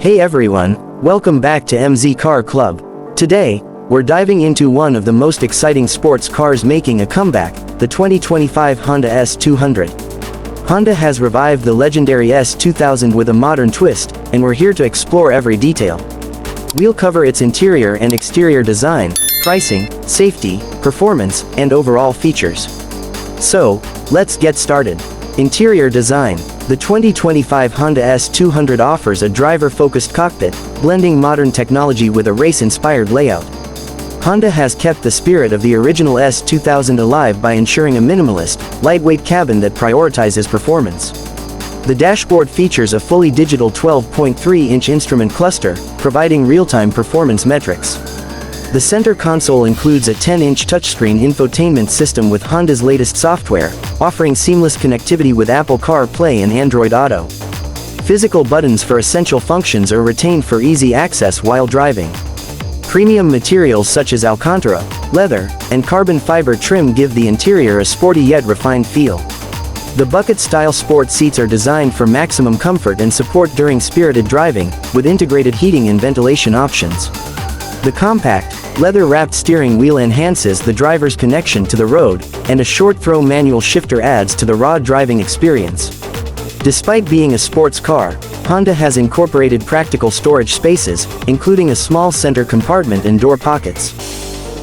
Hey everyone, welcome back to MZ Car Club. Today, we're diving into one of the most exciting sports cars making a comeback, the 2025 Honda S200. Honda has revived the legendary S2000 with a modern twist, and we're here to explore every detail. We'll cover its interior and exterior design, pricing, safety, performance, and overall features. So, let's get started. Interior design. The 2025 Honda S200 offers a driver-focused cockpit, blending modern technology with a race-inspired layout. Honda has kept the spirit of the original S2000 alive by ensuring a minimalist, lightweight cabin that prioritizes performance. The dashboard features a fully digital 12.3-inch instrument cluster, providing real-time performance metrics. The center console includes a 10-inch touchscreen infotainment system with Honda's latest software, offering seamless connectivity with Apple CarPlay and Android Auto. Physical buttons for essential functions are retained for easy access while driving. Premium materials such as Alcantara, leather, and carbon fiber trim give the interior a sporty yet refined feel. The bucket-style sport seats are designed for maximum comfort and support during spirited driving, with integrated heating and ventilation options. The compact, leather-wrapped steering wheel enhances the driver's connection to the road, and a short-throw manual shifter adds to the raw driving experience. Despite being a sports car, Honda has incorporated practical storage spaces, including a small center compartment and door pockets.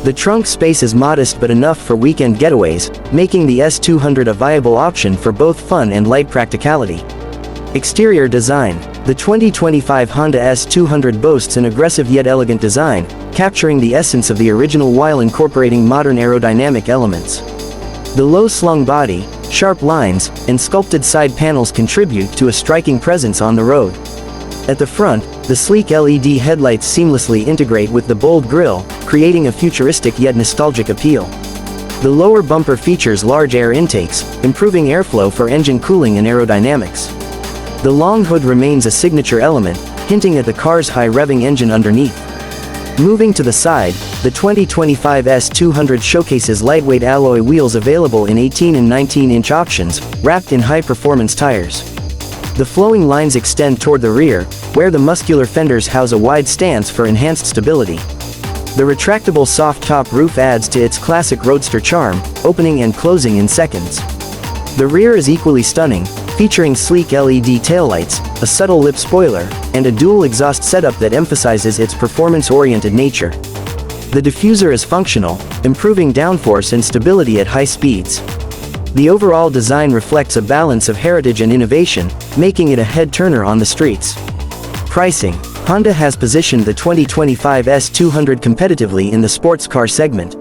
The trunk space is modest but enough for weekend getaways, making the S200 a viable option for both fun and light practicality. Exterior design. The 2025 Honda S200 boasts an aggressive yet elegant design, capturing the essence of the original while incorporating modern aerodynamic elements. The low-slung body, sharp lines, and sculpted side panels contribute to a striking presence on the road. At the front, the sleek LED headlights seamlessly integrate with the bold grille, creating a futuristic yet nostalgic appeal. The lower bumper features large air intakes, improving airflow for engine cooling and aerodynamics. The long hood remains a signature element, hinting at the car's high-revving engine underneath. Moving to the side, the 2025 S200 showcases lightweight alloy wheels available in 18 and 19-inch options, wrapped in high-performance tires. The flowing lines extend toward the rear, where the muscular fenders house a wide stance for enhanced stability. The retractable soft-top roof adds to its classic roadster charm, opening and closing in seconds. The rear is equally stunning, featuring sleek LED taillights, a subtle lip spoiler, and a dual exhaust setup that emphasizes its performance-oriented nature. The diffuser is functional, improving downforce and stability at high speeds. The overall design reflects a balance of heritage and innovation, making it a head-turner on the streets. Pricing. Honda has positioned the 2025 S200 competitively in the sports car segment.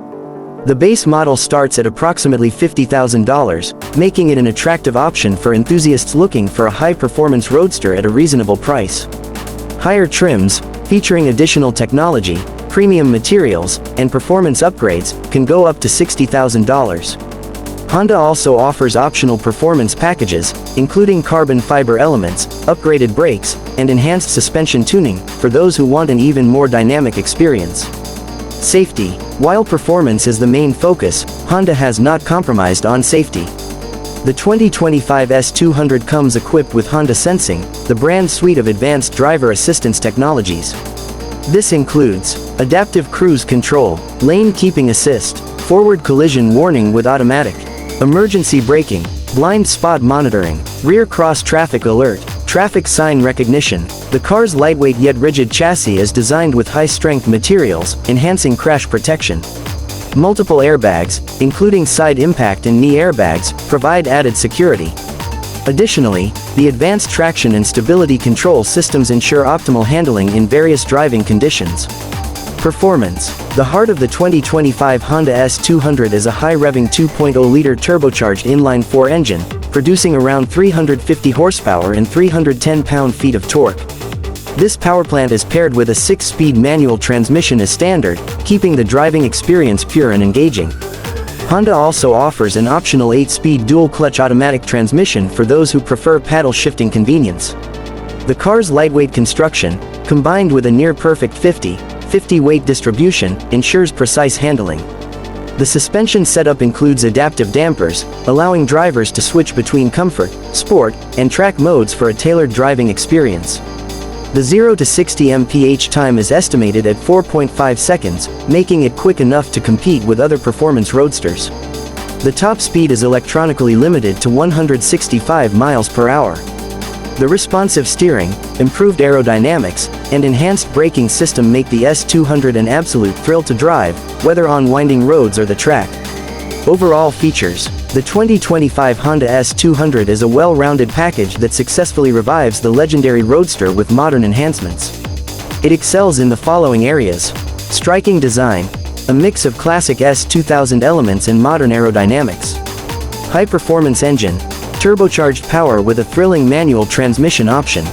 The base model starts at approximately $50,000, making it an attractive option for enthusiasts looking for a high-performance roadster at a reasonable price. Higher trims, featuring additional technology, premium materials, and performance upgrades, can go up to $60,000. Honda also offers optional performance packages, including carbon fiber elements, upgraded brakes, and enhanced suspension tuning, for those who want an even more dynamic experience. Safety. While performance is the main focus, Honda has not compromised on safety. The 2025 S200 comes equipped with Honda Sensing, the brand's suite of advanced driver assistance technologies. This includes adaptive cruise control, lane keeping assist, forward collision warning with automatic, emergency braking, blind spot monitoring, rear cross traffic alert, traffic sign recognition. The car's lightweight yet rigid chassis is designed with high-strength materials, enhancing crash protection. Multiple airbags, including side impact and knee airbags, provide added security. Additionally, the advanced traction and stability control systems ensure optimal handling in various driving conditions. Performance. The heart of the 2025 Honda S200 is a high-revving 2.0-liter turbocharged inline-4 engine, producing around 350 horsepower and 310 pound-feet of torque. This powerplant is paired with a 6-speed manual transmission as standard, keeping the driving experience pure and engaging. Honda also offers an optional 8-speed dual-clutch automatic transmission for those who prefer paddle-shifting convenience. The car's lightweight construction, combined with a near-perfect 50/50 weight distribution, ensures precise handling. The suspension setup includes adaptive dampers, allowing drivers to switch between comfort, sport, and track modes for a tailored driving experience. The 0 to 60 mph time is estimated at 4.5 seconds, making it quick enough to compete with other performance roadsters. The top speed is electronically limited to 165 miles per hour. The responsive steering, improved aerodynamics, and enhanced braking system make the S200 an absolute thrill to drive, whether on winding roads or the track. Overall features: the 2025 Honda S200 is a well-rounded package that successfully revives the legendary roadster with modern enhancements. It excels in the following areas: striking design, a mix of classic S2000 elements and modern aerodynamics; high-performance engine, turbocharged power with a thrilling manual transmission option;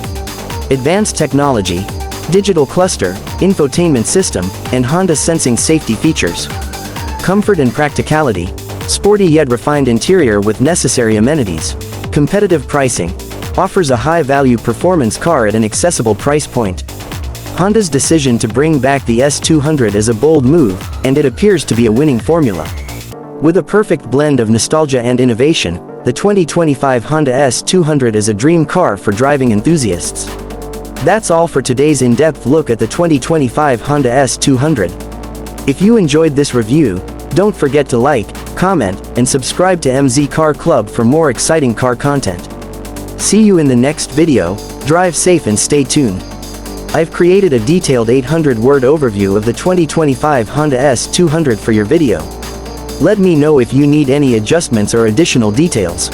advanced technology, digital cluster, infotainment system, and Honda sensing safety features; comfort and practicality, sporty yet refined interior with necessary amenities; competitive pricing, offers a high-value performance car at an accessible price point. Honda's decision to bring back the S200 is a bold move, and it appears to be a winning formula. With a perfect blend of nostalgia and innovation, the 2025 Honda S200 is a dream car for driving enthusiasts. That's all for today's in-depth look at the 2025 Honda S200. If you enjoyed this review, don't forget to like, comment, and subscribe to MZ Car Club for more exciting car content. See you in the next video. Drive safe and stay tuned. I've created a detailed 800-word overview of the 2025 Honda S200 for your video. Let me know if you need any adjustments or additional details.